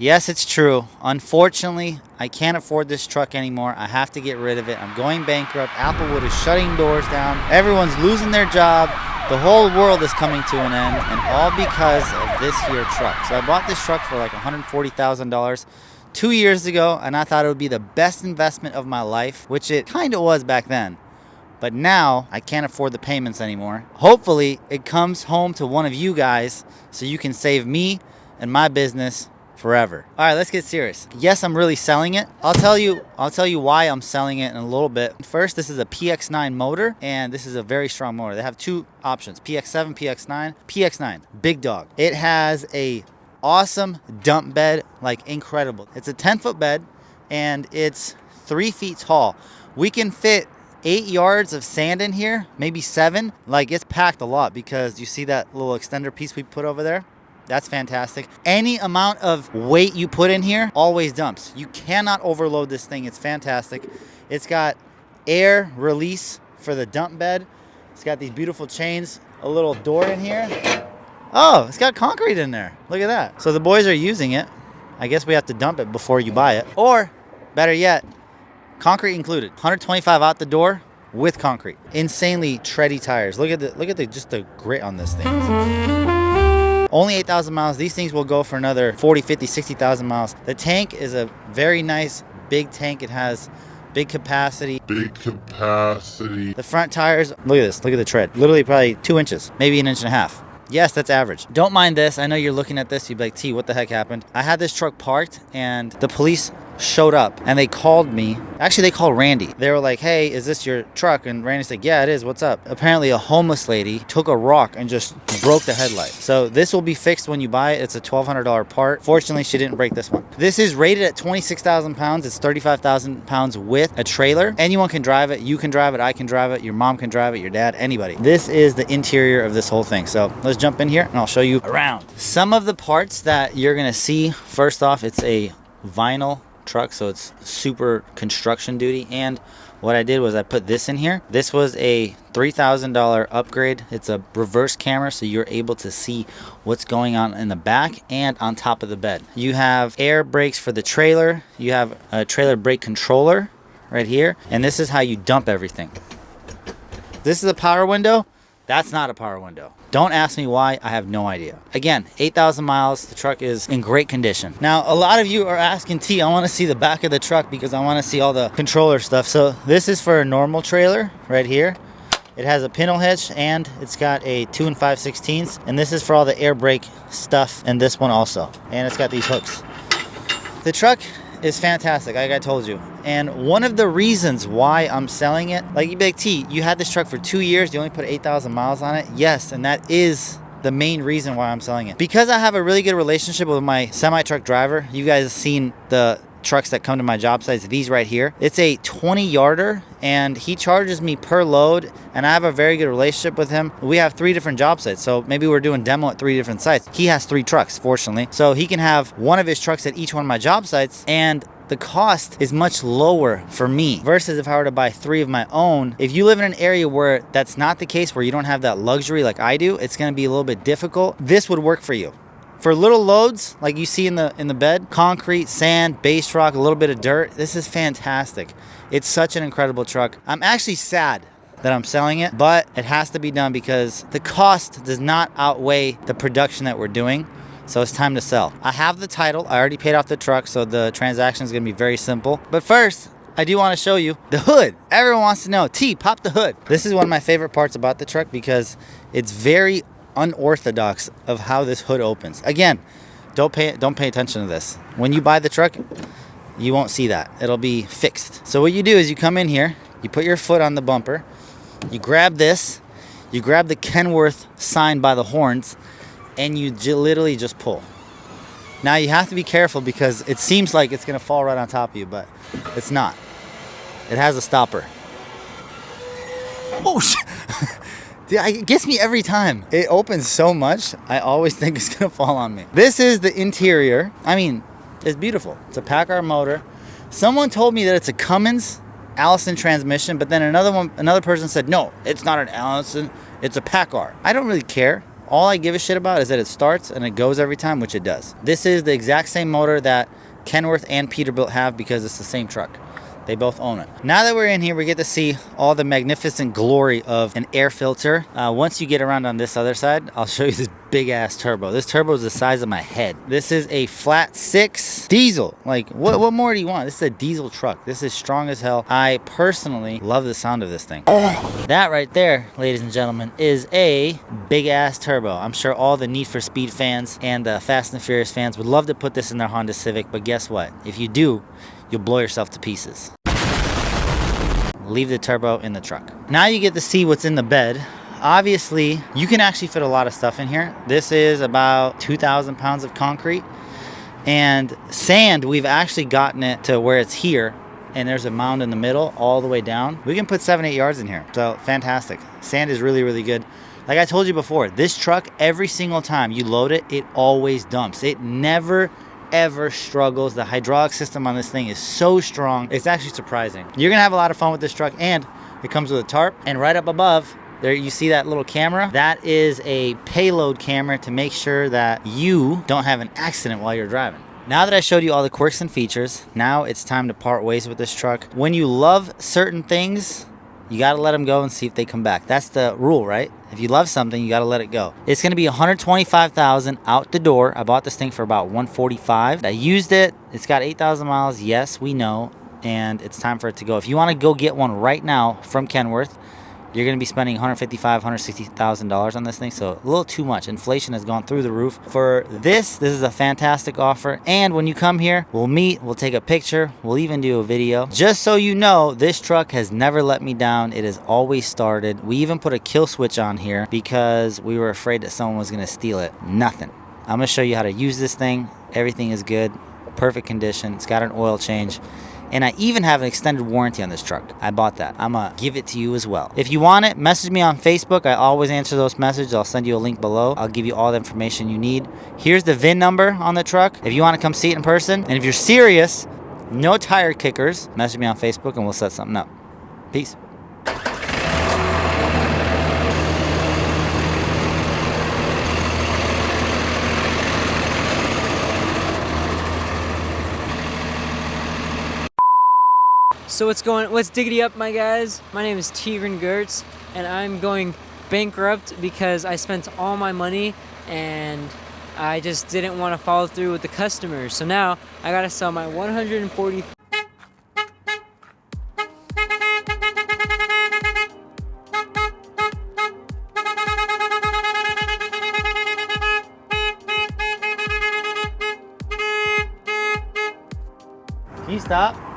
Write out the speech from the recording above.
Yes, it's true. Unfortunately, I can't afford this truck anymore. I have to get rid of it. I'm going bankrupt. Applewood is shutting doors down. Everyone's losing their job. The whole world is coming to an end, and all because of this here truck. So I bought this truck for like $140,000 2 years ago, and I thought it would be the best investment of my life, which it kind of was back then. But now I can't afford the payments anymore. Hopefully it comes home to one of you guys so you can save me and my business forever. All right, let's get serious. Yes, I'm really selling it. I'll tell you why I'm selling it in a little bit. First, this is a PX9 motor, and this is a very strong motor. They have two options, PX7, PX9. PX9, big dog. It has a awesome dump bed, like incredible. It's a 10-foot bed, and it's 3 feet tall. We can fit 8 yards of sand in here, maybe 7. Like, it's packed a lot because you see that little extender piece we put over there? That's fantastic. Any amount of weight you put in here always dumps. You cannot overload this thing. It's fantastic. It's got air release for the dump bed. It's got these beautiful chains, a little door in here. Oh, it's got concrete in there. Look at that. So the boys are using it. I guess we have to dump it before you buy it. Or, better yet, concrete included. 125 out the door with concrete. Insanely tready tires. Look at the grit on this thing. Only 8,000 miles. These things will go for another 40, 50, 60,000 miles. The tank is a very nice big tank. It has big capacity. The front tires, look at this. Look at the tread. Literally probably 2 inches, maybe 1.5 inches. Yes, that's average. Don't mind this. I know you're looking at this. You'd be like, T, what the heck happened? I had this truck parked and the police showed up and they called me. Actually, they called Randy. They were like, hey, is this your truck? And Randy said, yeah, it is. What's up? Apparently, a homeless lady took a rock and just broke the headlight. So this will be fixed when you buy it. It's a $1,200 part. Fortunately, she didn't break this one. This is rated at 26,000 pounds. It's 35,000 pounds with a trailer. Anyone can drive it. You can drive it. I can drive it. Your mom can drive it. Your dad, anybody. This is the interior of this whole thing. So let's jump in here and I'll show you around. Some of the parts that you're going to see, first off, it's a vinyl truck, so it's super construction duty. And what I did was I put this in here. This was a $3,000 upgrade. It's a reverse camera, so you're able to see what's going on in the back and on top of the bed. You have air brakes for the trailer. You have a trailer brake controller right here, and this is how you dump everything. This is a power window. That's not a power window. Don't ask me why, I have no idea. Again, 8,000 miles, the truck is in great condition. Now, a lot of you are asking, T, I wanna see the back of the truck because I wanna see all the controller stuff. So this is for a normal trailer right here. It has a pintle hitch and it's got a 2 5/16, and this is for all the air brake stuff, and this one also. And it's got these hooks. The truck is fantastic, like I told you. And one of the reasons why I'm selling it, like you'd be like, T, you had this truck for 2 years, you only put 8,000 miles on it. Yes, and that is the main reason why I'm selling it. Because I have a really good relationship with my semi-truck driver. You guys have seen the trucks that come to my job sites, these right here. It's a 20-yarder, and he charges me per load, and I have a very good relationship with him. We have 3 different job sites, so maybe we're doing demo at 3 different sites. He has 3 trucks, fortunately, so he can have one of his trucks at each one of my job sites, and the cost is much lower for me versus if I were to buy 3 of my own. If you live in an area where that's not the case, where you don't have that luxury like I do, it's gonna be a little bit difficult. This would work for you. For little loads, like you see in the bed, concrete, sand, base rock, a little bit of dirt, this is fantastic. It's such an incredible truck. I'm actually sad that I'm selling it, but it has to be done because the cost does not outweigh the production that we're doing. So it's time to sell. I have the title. I already paid off the truck, so the transaction is gonna be very simple. But first, I do want to show you the hood. Everyone wants to know, T, pop the hood. This is one of my favorite parts about the truck because it's very unorthodox of how this hood opens. Again, don't pay attention to this. When you buy the truck, you won't see that. It'll be fixed. So what you do is you come in here, you put your foot on the bumper, you grab this, you grab the Kenworth sign by the horns, and you literally just pull. Now you have to be careful because it seems like it's gonna fall right on top of you, but it's not. It has a stopper. Oh shit! It gets me every time. It opens so much, I always think it's gonna fall on me. This is the interior. I mean, it's beautiful. It's a PACCAR motor. Someone told me that it's a Cummins Allison transmission, but then another person said, no, it's not an Allison, it's a PACCAR. I don't really care. All I give a shit about is that it starts and it goes every time, which it does. This is the exact same motor that Kenworth and Peterbilt have because it's the same truck. They both own it. Now that we're in here, we get to see all the magnificent glory of an air filter. Once you get around on this other side, I'll show you this big ass turbo. This turbo is the size of my head. This is a flat 6 diesel. Like, what more do you want? This is a diesel truck. This is strong as hell. I personally love the sound of this thing. That right there, ladies and gentlemen, is a big ass turbo. I'm sure all the Need for Speed fans and the Fast and Furious fans would love to put this in their Honda Civic, but guess what? If you do, you'll blow yourself to pieces. Leave the turbo in the truck. Now you get to see what's in the bed. Obviously, you can actually fit a lot of stuff in here. This is about 2,000 pounds of concrete. And sand, we've actually gotten it to where it's here, and there's a mound in the middle all the way down. We can put 7-8 yards in here. So fantastic. Sand is really, really good. Like I told you before, this truck, every single time you load it, it always dumps. It never ever struggles. The hydraulic system on this thing is so strong. It's actually surprising. You're gonna have a lot of fun with this truck, and it comes with a tarp. And right up above there, you see that little camera? That is a payload camera to make sure that you don't have an accident while you're driving. Now that I showed you all the quirks and features, now it's time to part ways with this truck. When you love certain things, you gotta let them go and see if they come back. That's the rule, right? If you love something, you gotta let it go. It's gonna be $125,000 out the door. I bought this thing for about $145,000. I used it. It's got 8,000 miles. Yes, we know. And it's time for it to go. If you wanna go get one right now from Kenworth, you're gonna be spending $155,000, $160,000 on this thing, so a little too much. Inflation has gone through the roof. For this is a fantastic offer, and when you come here, we'll meet, we'll take a picture, we'll even do a video. Just so you know, this truck has never let me down. It has always started. We even put a kill switch on here because we were afraid that someone was gonna steal it. Nothing. I'm gonna show you how to use this thing. Everything is good, perfect condition. It's got an oil change. And I even have an extended warranty on this truck. I bought that. I'm gonna give it to you as well. If you want it, message me on Facebook. I always answer those messages. I'll send you a link below. I'll give you all the information you need. Here's the VIN number on the truck if you want to come see it in person. And if you're serious, no tire kickers, message me on Facebook and we'll set something up. Peace. So what's diggity up, my guys? My name is Tigran Gertz, and I'm going bankrupt because I spent all my money and I just didn't want to follow through with the customers. So now I gotta sell my 140. Can you stop?